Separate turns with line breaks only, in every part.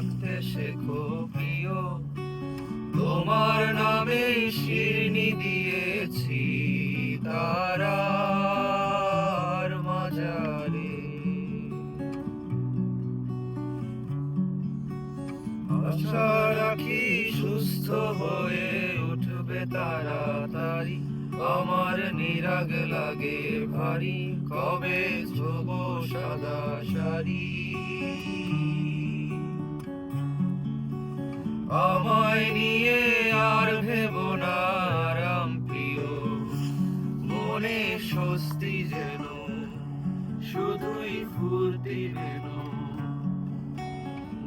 থাকতে শেখো প্রিয়, তোমার নামে শিরনি দিয়েছি তারার মাজারে। আশা রাখি সুস্থ হয়ে উঠবে তাড়াতাড়ি, আমার নিরাগ লাগে ভারী, কবে ছোব সাদা শাড়ি। আমায় নিয়ে আর ভেবো না আরাম প্রিয়, মনে স্বস্তি যেন শুধুই ফুর্তি যেন।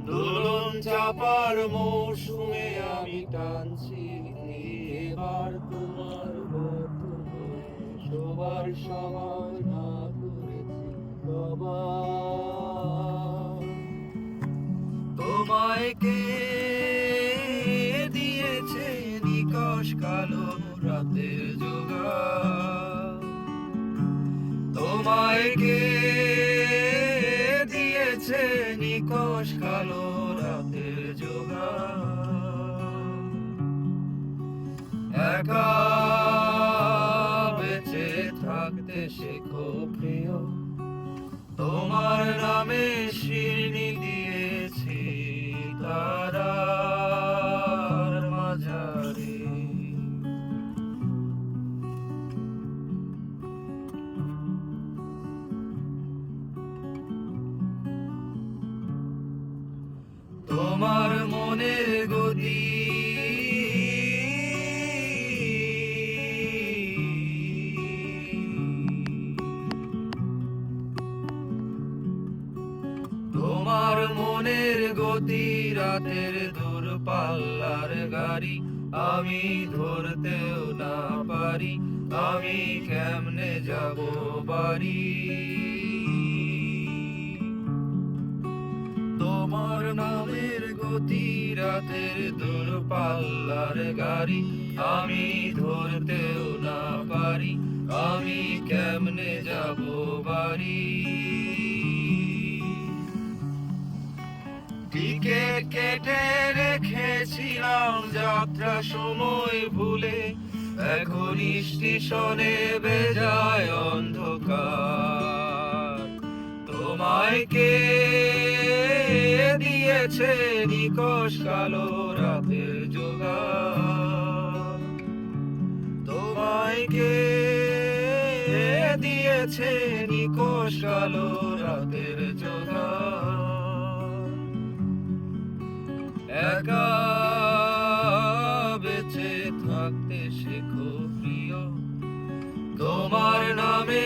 দোলন চাপার মৌসুমে আমি টানছি, এবার তোমার মতো সবার সময় না করেছি সবার। তোমায় কে দিয়েছে নিকশ কালো রাতের জোগাড়, তোমায় কে দিয়েছে নিকশ কালো রাতের জোগাড়। একা বেঁচে থাকতে শেখো প্রিয়, তোমার নামে শিরনি দিয়েছি তারার মাজারে। তোমার মনের গতি তোমার মনের গতি রাতের দূরপাল্লার গাড়ি, আমি ধরতেও না পারি, আমি কেমনে যাব বাড়ি। তোমার নামের গতি রাতের দূরপাল্লার গাড়ি, আমি ধরতেও না পারি, আমি কেমনে যাব বাড়ি। টিকেট কেটে রেখেছিলাম যাত্রা সময় ভুলে, এখন স্টেশনে বেজায় অন্ধকার। তোমায় কে দিয়েছে নিকশ কালো রাতের জোগাড়, তোমায় কে দিয়েছে নিকশ কালো রাতের জোগাড়। একা বেঁচে থাকতে শেখো প্রিয়, তোমার নামে